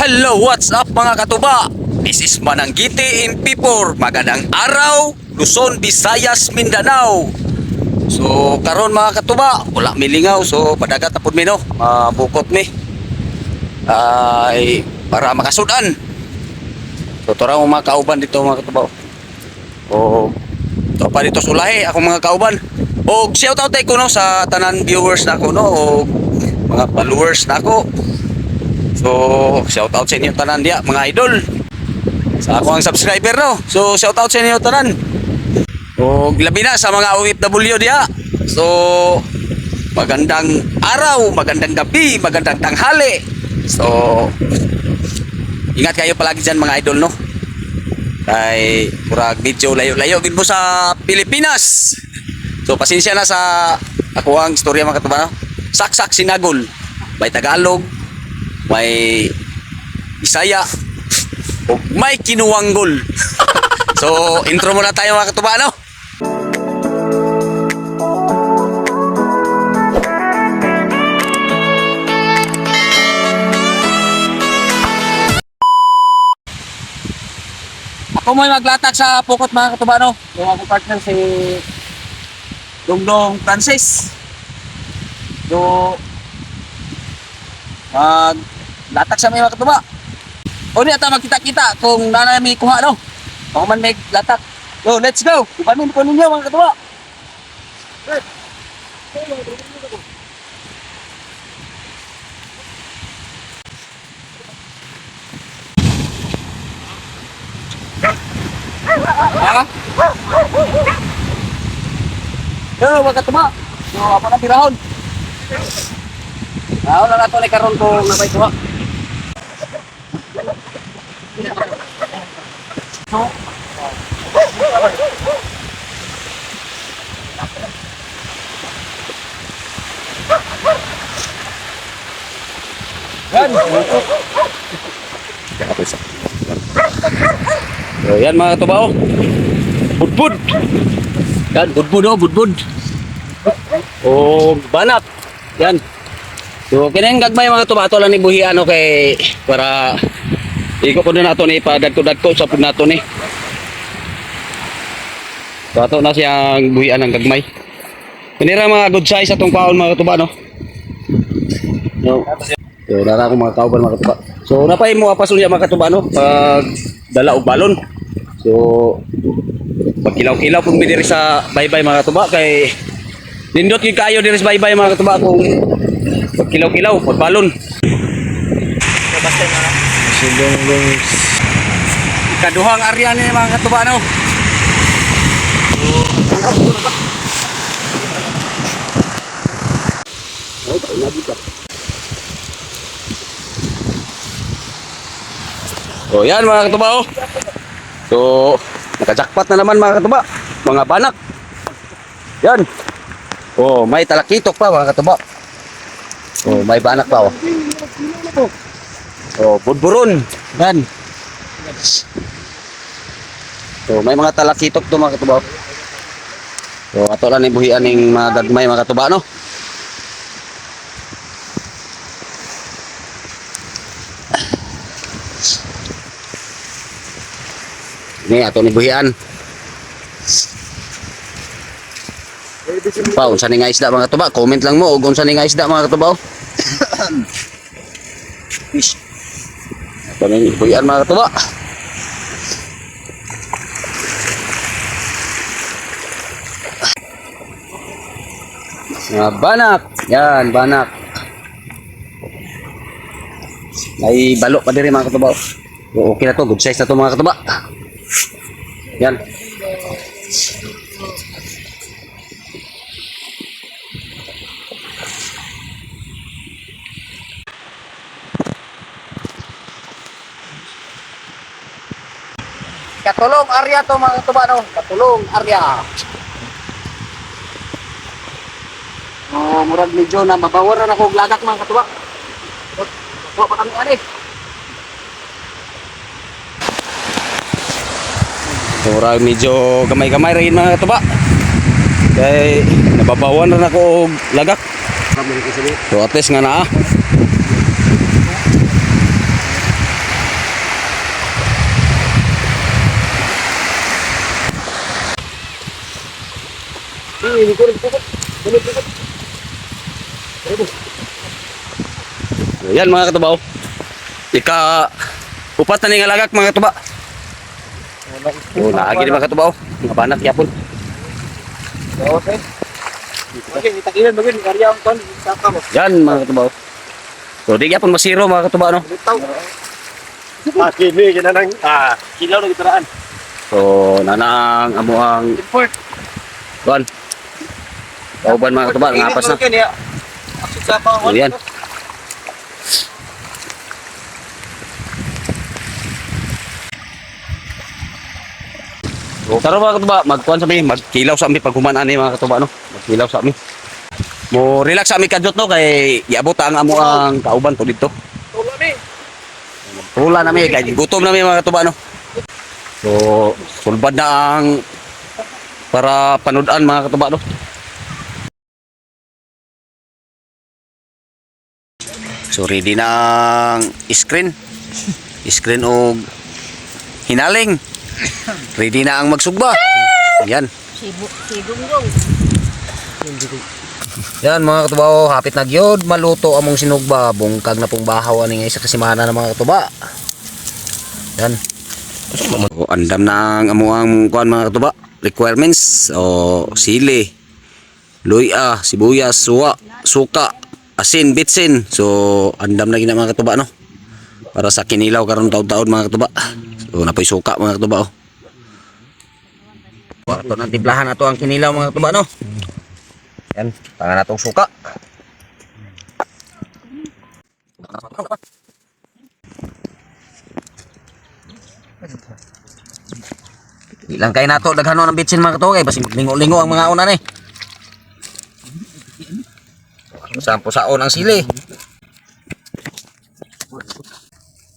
Hello, what's up mga katuba? This is Mananggiti in P4. Magandang araw, Luzon, Visayas, Mindanao. So karon mga katuba, wala milingaw. So padagat na pud mi no, mabukot mi. Ay para makasudan. So tora mo mga kauban dito mga katuba. O to pa dito sulahi ako mga kauban. O shout out ko no sa tanan viewers na ako no, o mga followers na ako. So, shout out sa inyo tanan dia, mga idol. Sa ako ang subscriber no. So, shout out sa inyo tanan. O labi na sa mga OFW dia. So, magandang araw, magandang gabi, magandang tanghali. So, ingat kayo palagi diyan mga idol no. Kay murag medyo layo-layo gid mo sa Pilipinas. So, pasensya na sa ako ang istorya mga katuba no. Saksak sinagol. May Tagalog, may Bisaya, o may Kinuwanggol. So, intro muna tayo mga katuba, no? Ako mo maglatag sa pukot mga katuba, no? Yung ako partner si Dongdong Francis. So, latag sa mga katuba. O di ata magkita-kita kung nanay may kuha no. Ako man may latak. So let's go. Ipanin ko ninyo mga katuba. Yo mga katuba. So apa na pirahon? Wala na ito na karon ko nabay kuha. So yan mga tubao. Budbud. Yan, budbud oh, budbud. Oh, banat. Yan. So kinahang gagmay mga tubato lang ni buhian no kay para iko ko na nato ni padagko-dagko sa pud nato ni. So ato na siyang buhian ng gagmay. Kanira mga good size atong kaon mga tuba no. So dara ko mga kauban mga tuba. So napay mo apason ya mga tuba no pag dala og balon. So pag kilaw-kilaw pud mi diri sa baybay mga tuba kay nindot gyud kayo diri sa baybay mga tuba kung pag kilaw-kilaw, pag balon. Silong ikaduhang area ni mga katuba no. So yan mga katuba oh. So nakajakpat na naman mga katuba. Mga banak. Yan. Oh, may talakitok pa mga katuba. Oh, may banak pa oh. Oh, budburon. Yan. So, may mga talakitok to mga katuba. So, ato lang yung buhian ng mga gagmay mga katuba no. Ini ato ni buhian. Pa, unsa ni nga isda mga katuba? Comment lang mo kung unsa ni nga isda mga katuba. Fish. Ito na yung buhian mga katuba. Mga banak. Yan, banak. May balok pa diri mga katuba. Okay na to, good size na to mga katuba. Yan. Katulong area to mga katuba no. Katulong area. Oh, murag medyo na mabawaran ako og lagak mga katuba. Wa pa kami ani. Murag medyo gamay-gamay rin mga katuba. Kay nababawan na ako og lagak. So at least nga na Ayan mga katubaw. Ika upat na ning alagak mga katuba. Oh, naagi di mga katubaw. Mga banak yapon. Okay. Okay, itakilan bagay ni karya ang kon saka mo. Yan mga katubaw. So di yapon masiro mga katuba no. Bitaw. Kini kina nang kilaw na gitaraan. So nanang amo ang Import. kuan. Kauban mga katuba ngapas na. Kini sa pa So, yan. Taro mga katuba, magkuhan sa mi, magkilaw sa mi pag human ani mga katuba no. Magkilaw sa mi. Mo relax sa mi kadjot no kay iabot ang amo ang kauban to dito. Tulo ni. Pula na mi kay gutom na mi mga katuba no. So sulbad na ang para panudan mga katuba no. So ready na ang screen. Screen og hinaling. Ready na ang magsugba. Yan. Sigunggong. Yan mga katuba, hapit na gyud maluto among sinugba, bungkag na pong bahaw ani nga isa ka semana ng mga katuba. Yan. O, andam na ang amo ang kuan mga katuba. Requirements o sili, luya, sibuyas, suka, asin, bitsin. So andam na gina mga katuba no. Para sa kinilaw karon taud-taud mga katuba. So napoy suka mga katuba oh. Ato nang timplahan ato ang kinilaw mga katuba no. Yan, tangan natong suka. Ilang kay nato daghano ng bitsin mga katuba kay basi lingo-lingo ang mga una ni. Sampo saon ang sili.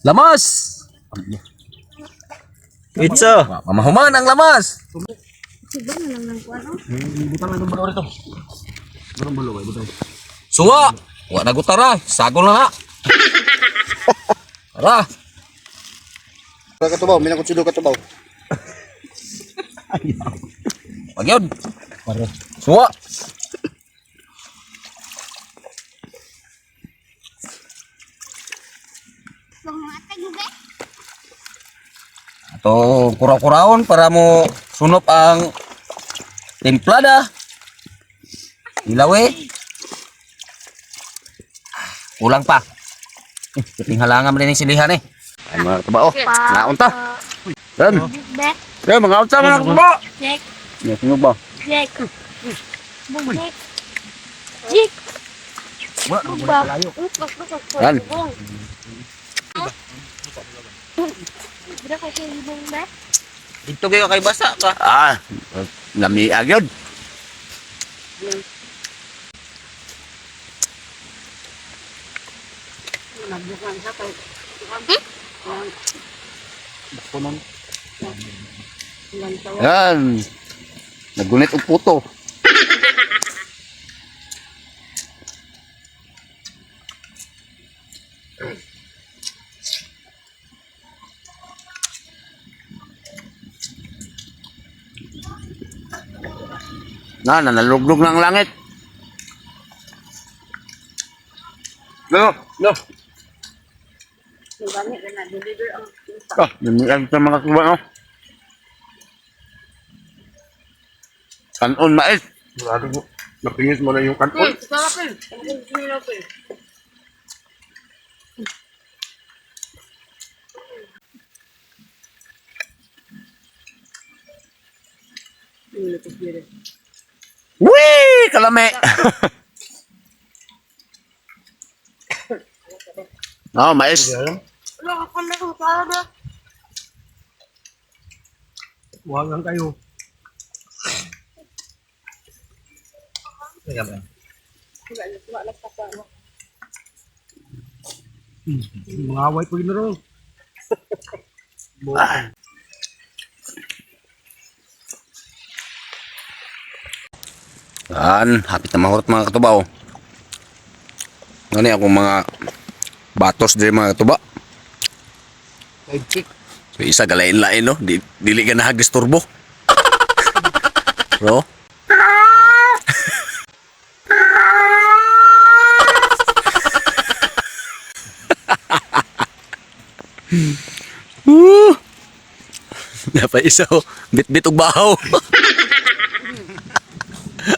Lamas. Pizza. Mamahuman ang lamas. Siba na lang ng kuwan, oh. Butang na ng rito. Butang ay butang. Suwa. Wa na gutara, sagol na na. Tara. Katubaw, mina ko sudo katubaw. Magyod. Suwa. Ato kuraw-kurawon para mo sunop ang templada. Ilawe. Kulang pa. Kating halangan mo din yung silihan eh. Ay mga katuba oh. Naunta. Yan. Back, Yan mga unta mga katuba. check, Yan sino ba? check. Bumalik. Jik. Bubak. Yan. Bira ko kayo ibang back. Dito kayo kay basa ka. Ah, lami agyod. Yan. Nagunit og puto. Nanaluglog na ang langit. No, no. Gani na deliver ang Ah, naniag sa mga kuba, no? Kanon mais. Grabe mo. Napingis mo na yung kanon. Sarapin. Ang sinilapin. Wee! Kalame! No, mais. Wala ka pa na kung para na. Huwag lang kayo. Mga away ko yun na rin. Yan, hapit na mahurot mga katuba, oh. Ano akong mga batos din mga katuba. Sidekick. So, isa galain-lain, no? Dili ka nahagis turbo. Bro? Dapat isa oh. Bit-bit og bahaw.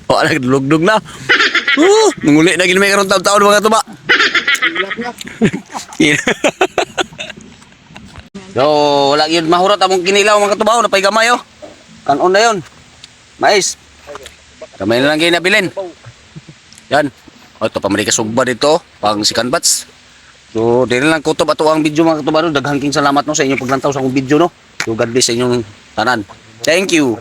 Wala nagdulugdug na. Nanguli na gini may karon taon mga tuba. So, wala yun mahurot among kinilaw mga tuba na pay gamay oh. Kanon na yun. Mais. Kamay na lang kayo nabilin. Yan. O, ito pa ka sugba dito. Pang second batch. So, di na lang kutob ato ang video mga katuba. Daghang king salamat no sa inyong paglantaw sa akong video no. So, God bless sa inyong tanan. Thank you.